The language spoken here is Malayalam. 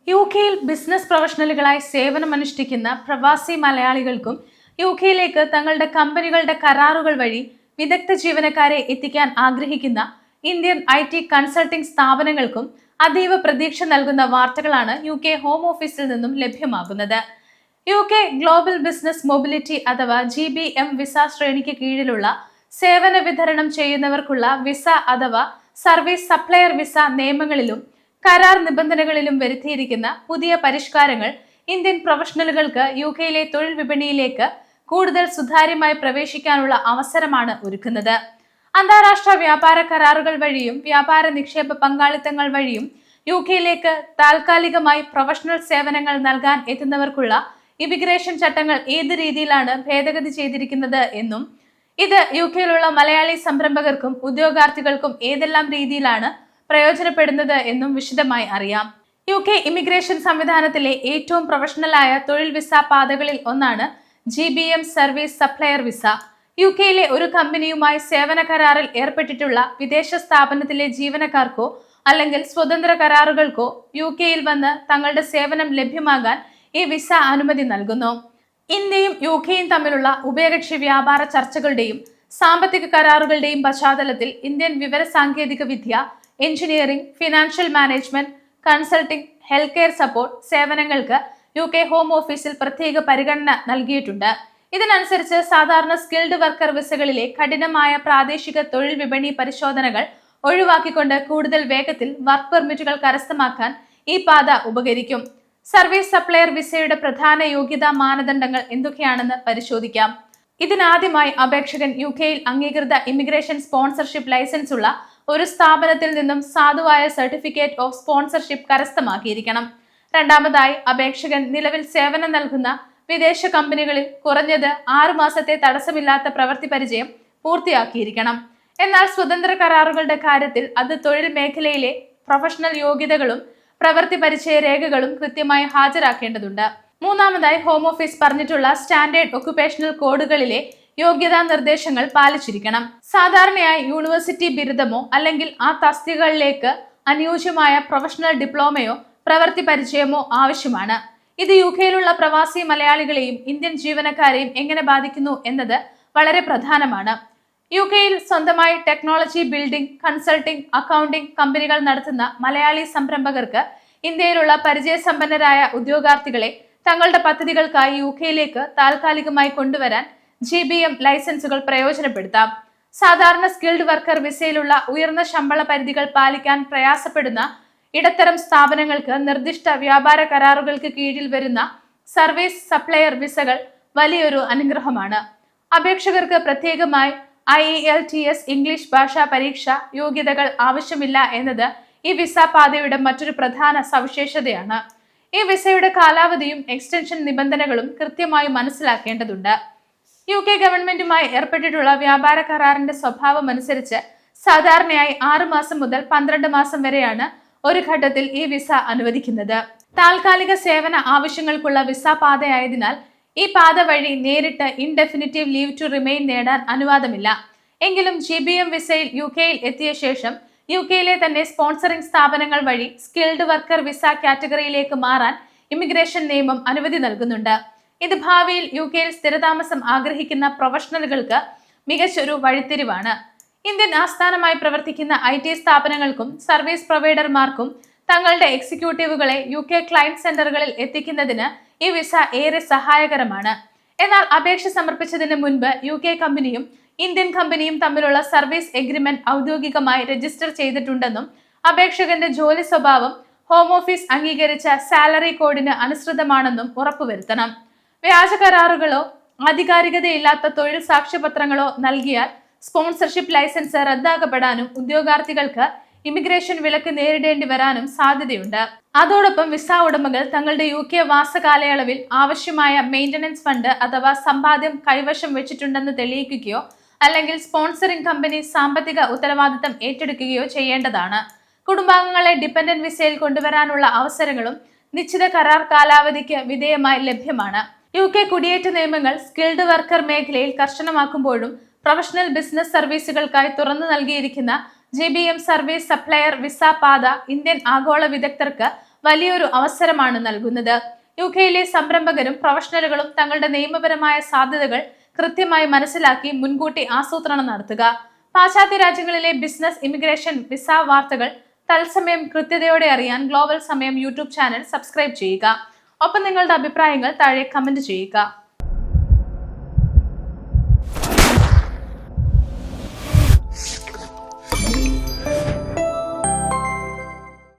യുകെയിൽ ബിസിനസ് പ്രൊഫഷണലുകളായി സേവനമനുഷ്ഠിക്കുന്ന പ്രവാസി മലയാളികൾക്കും യുകെയിലേക്ക് തങ്ങളുടെ കമ്പനികളുടെ കരാറുകൾ വഴി വിദഗ്ധ ജീവനക്കാരെ എത്തിക്കാൻ ആഗ്രഹിക്കുന്ന ഇന്ത്യൻ IT കൺസൾട്ടിംഗ് സ്ഥാപനങ്ങൾക്കും അതീവ പ്രതീക്ഷ നൽകുന്ന വാർത്തകളാണ് UK ഹോം ഓഫീസിൽ നിന്നും ലഭ്യമാകുന്നത്. UK ഗ്ലോബൽ ബിസിനസ് മൊബിലിറ്റി അഥവാ GBM വിസ ശ്രേണിക്ക് കീഴിലുള്ള സേവന വിതരണം ചെയ്യുന്നവർക്കുള്ള വിസ അഥവാ സർവീസ് സപ്ലയർ വിസ നിയമങ്ങളിലും കരാർ നിബന്ധനകളിലും വരുത്തിയിരിക്കുന്ന പുതിയ പരിഷ്കാരങ്ങൾ ഇന്ത്യൻ പ്രൊഫഷണലുകൾക്ക് യുകെയിലെ തൊഴിൽ വിപണിയിലേക്ക് കൂടുതൽ സുതാര്യമായി പ്രവേശിക്കാനുള്ള അവസരമാണ് ഒരുക്കുന്നത്. അന്താരാഷ്ട്ര വ്യാപാര കരാറുകൾ വഴിയും വ്യാപാര നിക്ഷേപ പങ്കാളിത്തങ്ങൾ വഴിയും യുകെയിലേക്ക് താൽക്കാലികമായി പ്രൊഫഷണൽ സേവനങ്ങൾ നൽകാൻ എത്തുന്നവർക്കുള്ള ഇമിഗ്രേഷൻ ചട്ടങ്ങൾ ഏത് രീതിയിലാണ് ഭേദഗതി ചെയ്തിരിക്കുന്നത് എന്നും ഇത് യുകെയിലുള്ള മലയാളി സംരംഭകർക്കും ഉദ്യോഗാർത്ഥികൾക്കും ഏതെല്ലാം രീതിയിലാണ് പ്രയോജനപ്പെടുന്നത് എന്നും വിശദമായി അറിയാം. UK ഇമിഗ്രേഷൻ സംവിധാനത്തിലെ ഏറ്റവും പ്രൊഫഷണലായ തൊഴിൽ വിസ പാതകളിൽ ഒന്നാണ് GBM സർവീസ് സപ്ലയർ വിസ. യുകെയിലെ ഒരു കമ്പനിയുമായി സേവന കരാറിൽ ഏർപ്പെട്ടിട്ടുള്ള വിദേശ സ്ഥാപനത്തിലെ ജീവനക്കാർക്കോ അല്ലെങ്കിൽ സ്വതന്ത്ര കരാറുകൾക്കോ യുകെയിൽ വന്ന് തങ്ങളുടെ സേവനം ലഭ്യമാകാൻ ഈ വിസ അനുമതി നൽകുന്നു. ഇന്ത്യയും യുകെയും തമ്മിലുള്ള ഉഭയകക്ഷി വ്യാപാര ചർച്ചകളുടെയും സാമ്പത്തിക കരാറുകളുടെയും പശ്ചാത്തലത്തിൽ ഇന്ത്യൻ വിവര സാങ്കേതിക വിദ്യ, engineering, financial management, consulting, health care support സേവനങ്ങൾക്ക് UK ഹോം ഓഫീസിൽ പ്രത്യേക പരിഗണന നൽകിയിട്ടുണ്ട്. ഇതിനനുസരിച്ച് സാധാരണ സ്കിൽഡ് വർക്കർ വിസകളിലെ കഠിനമായ പ്രാദേശിക തൊഴിൽ വിപണി പരിശോധനകൾ ഒഴിവാക്കിക്കൊണ്ട് കൂടുതൽ വേഗത്തിൽ വർക്ക് പെർമിറ്റുകൾ കരസ്ഥമാക്കാൻ ഈ പാത ഉപകരിക്കും. സർവീസ് സപ്ലയർ വിസയുടെ പ്രധാന യോഗ്യതാ മാനദണ്ഡങ്ങൾ എന്തൊക്കെയാണെന്ന് പരിശോധിക്കാം. ഇതിനാദ്യമായി അപേക്ഷകൻ യുകെയിൽ അംഗീകൃത ഇമിഗ്രേഷൻ സ്പോൺസർഷിപ്പ് ലൈസൻസ് ഉള്ള ഒരു സ്ഥാപനത്തിൽ നിന്നും സാധുവായ സർട്ടിഫിക്കറ്റ് ഓഫ് സ്പോൺസർഷിപ്പ് കരസ്ഥമാക്കിയിരിക്കണം. രണ്ടാമതായി അപേക്ഷകൻ നിലവിൽ സേവനം നൽകുന്ന വിദേശ കമ്പനികളിൽ കുറഞ്ഞത് 6 മാസത്തെ തടസ്സമില്ലാത്ത പ്രവൃത്തി പരിചയം പൂർത്തിയാക്കിയിരിക്കണം. എന്നാൽ സ്വതന്ത്ര കരാറുകളുടെ കാര്യത്തിൽ അത് തൊഴിൽ മേഖലയിലെ പ്രൊഫഷണൽ യോഗ്യതകളും പ്രവൃത്തി പരിചയ രേഖകളും കൃത്യമായി ഹാജരാക്കേണ്ടതുണ്ട്. മൂന്നാമതായി ഹോം ഓഫീസ് പറഞ്ഞിട്ടുള്ള സ്റ്റാൻഡേർഡ് ഒക്യുപേഷണൽ കോഡുകളിലെ യോഗ്യതാ നിർദ്ദേശങ്ങൾ പാലിച്ചിരിക്കണം. സാധാരണയായി യൂണിവേഴ്സിറ്റി ബിരുദമോ അല്ലെങ്കിൽ ആ തസ്തികകളിലേക്ക് അനുയോജ്യമായ പ്രൊഫഷണൽ ഡിപ്ലോമയോ പ്രവൃത്തി പരിചയമോ ആവശ്യമാണ്. ഇത് യുകെയിലുള്ള പ്രവാസി മലയാളികളെയും ഇന്ത്യൻ ജീവനക്കാരെയും എങ്ങനെ ബാധിക്കുന്നു എന്നത് വളരെ പ്രധാനമാണ്. യുകെയിൽ സ്വന്തമായി ടെക്നോളജി ബിൽഡിംഗ്, കൺസൾട്ടിംഗ്, അക്കൗണ്ടിംഗ് കമ്പനികൾ നടത്തുന്ന മലയാളി സംരംഭകർക്ക് ഇന്ത്യയിലുള്ള പരിചയസമ്പന്നരായ ഉദ്യോഗാർത്ഥികളെ തങ്ങളുടെ പദ്ധതികൾക്കായി യുകെയിലേക്ക് താൽക്കാലികമായി കൊണ്ടുവരാൻ GBM ലൈസൻസുകൾ പ്രയോജനപ്പെടുത്താം. സാധാരണ സ്കിൽഡ് വർക്കർ വിസയിലുള്ള ഉയർന്ന ശമ്പള പരിധികൾ പാലിക്കാൻ പ്രയാസപ്പെടുന്ന ഇടത്തരം സ്ഥാപനങ്ങൾക്ക് നിർദ്ദിഷ്ട വ്യാപാര കരാറുകൾക്ക് കീഴിൽ വരുന്ന സർവീസ് സപ്ലയർ വിസകൾ വലിയൊരു അനുഗ്രഹമാണ്. അപേക്ഷകർക്ക് പ്രത്യേകമായി IELTS ഇംഗ്ലീഷ് ഭാഷാ പരീക്ഷ യോഗ്യതകൾ ആവശ്യമില്ല എന്നത് ഈ വിസ പാതയുടെ മറ്റൊരു പ്രധാന സവിശേഷതയാണ്. ഈ വിസയുടെ കാലാവധിയും എക്സ്റ്റൻഷൻ നിബന്ധനകളും കൃത്യമായി മനസ്സിലാക്കേണ്ടതുണ്ട്. UK ഗവൺമെന്റുമായി ഏർപ്പെട്ടിട്ടുള്ള വ്യാപാര കരാറിന്റെ സ്വഭാവം അനുസരിച്ച് സാധാരണയായി 6 മാസം മുതൽ 12 മാസം വരെയാണ് ഒരു ഘട്ടത്തിൽ ഈ വിസ അനുവദിക്കുന്നത്. താൽക്കാലിക സേവന ആവശ്യങ്ങൾക്കുള്ള വിസ പാതയായതിനാൽ ഈ പാത വഴി നേരിട്ട് ഇൻഡെഫിനിറ്റീവ് ലീവ് ടു റിമെയിൻ നേടാൻ അനുവാദമില്ല. എങ്കിലും GBM വിസയിൽ യുകെയിൽ എത്തിയ ശേഷം യുകെയിലെ തന്നെ സ്പോൺസറിംഗ് സ്ഥാപനങ്ങൾ വഴി സ്കിൽഡ് വർക്കർ വിസ കാറ്റഗറിയിലേക്ക് മാറാൻ ഇമിഗ്രേഷൻ നിയമം അനുമതി നൽകുന്നുണ്ട്. ഇത് ഭാവിയിൽ യുകെയിൽ സ്ഥിരതാമസം ആഗ്രഹിക്കുന്ന പ്രൊഫഷണലുകൾക്ക് മികച്ചൊരു വഴിത്തിരിവാണ്. ഇന്ത്യൻ ആസ്ഥാനമായി പ്രവർത്തിക്കുന്ന IT സ്ഥാപനങ്ങൾക്കും സർവീസ് പ്രൊവൈഡർമാർക്കും തങ്ങളുടെ എക്സിക്യൂട്ടീവുകളെ UK ക്ലയന്റ് സെന്ററുകളിൽ എത്തിക്കുന്നതിന് ഈ വിസ ഏറെ സഹായകരമാണ്. എന്നാൽ അപേക്ഷ സമർപ്പിച്ചതിന് മുൻപ് UK കമ്പനിയും ഇന്ത്യൻ കമ്പനിയും തമ്മിലുള്ള സർവീസ് എഗ്രിമെന്റ് ഔദ്യോഗികമായി രജിസ്റ്റർ ചെയ്തിട്ടുണ്ടെന്നും അപേക്ഷകന്റെ ജോലി സ്വഭാവം ഹോം ഓഫീസ് അംഗീകരിച്ച സാലറി കോഡിന് അനുസൃതമാണെന്നും ഉറപ്പുവരുത്തണം. വ്യാജ കരാറുകളോ ആധികാരികതയില്ലാത്ത തൊഴിൽ സാക്ഷ്യപത്രങ്ങളോ നൽകിയാൽ സ്പോൺസർഷിപ്പ് ലൈസൻസ് റദ്ദാക്കപ്പെടാനും ഉദ്യോഗാർത്ഥികൾക്ക് ഇമിഗ്രേഷൻ വിലക്ക് നേരിടേണ്ടി വരാനും സാധ്യതയുണ്ട്. അതോടൊപ്പം വിസ ഉടമകൾ തങ്ങളുടെ UK വാസ കാലയളവിൽ ആവശ്യമായ മെയിന്റനൻസ് ഫണ്ട് അഥവാ സമ്പാദ്യം കൈവശം വെച്ചിട്ടുണ്ടെന്ന് തെളിയിക്കുകയോ അല്ലെങ്കിൽ സ്പോൺസറിംഗ് കമ്പനി സാമ്പത്തിക ഉത്തരവാദിത്തം ഏറ്റെടുക്കുകയോ ചെയ്യേണ്ടതാണ്. കുടുംബാംഗങ്ങളെ ഡിപെൻഡന്റ് വിസയിൽ കൊണ്ടുവരാനുള്ള അവസരങ്ങളും നിശ്ചിത കരാർ കാലാവധിക്ക് വിധേയമായി ലഭ്യമാണ്. UK കുടിയേറ്റ നിയമങ്ങൾ സ്കിൽഡ് വർക്കർ മേഖലയിൽ കർശനമാക്കുമ്പോഴും പ്രൊഫഷണൽ ബിസിനസ് സർവീസുകൾക്കായി തുറന്നു നൽകിയിരിക്കുന്ന GBM സർവീസ് സപ്ലയർ വിസ പാത ഇന്ത്യൻ ആഗോള വിദഗ്ധർക്ക് വലിയൊരു അവസരമാണ് നൽകുന്നത്. യുകെയിലെ സംരംഭകരും പ്രൊഫഷണലുകളും തങ്ങളുടെ നിയമപരമായ സാധ്യതകൾ കൃത്യമായി മനസ്സിലാക്കി മുൻകൂട്ടി ആസൂത്രണം നടത്തുക. പാശ്ചാത്യ രാജ്യങ്ങളിലെ ബിസിനസ്, ഇമിഗ്രേഷൻ, വിസ വാർത്തകൾ തത്സമയം കൃത്യതയോടെ അറിയാൻ ഗ്ലോബൽ സമയം യൂട്യൂബ് ചാനൽ സബ്സ്ക്രൈബ് ചെയ്യുക. ഒപ്പം നിങ്ങളുടെ അഭിപ്രായങ്ങൾ താഴെ കമന്റ് ചെയ്യുക.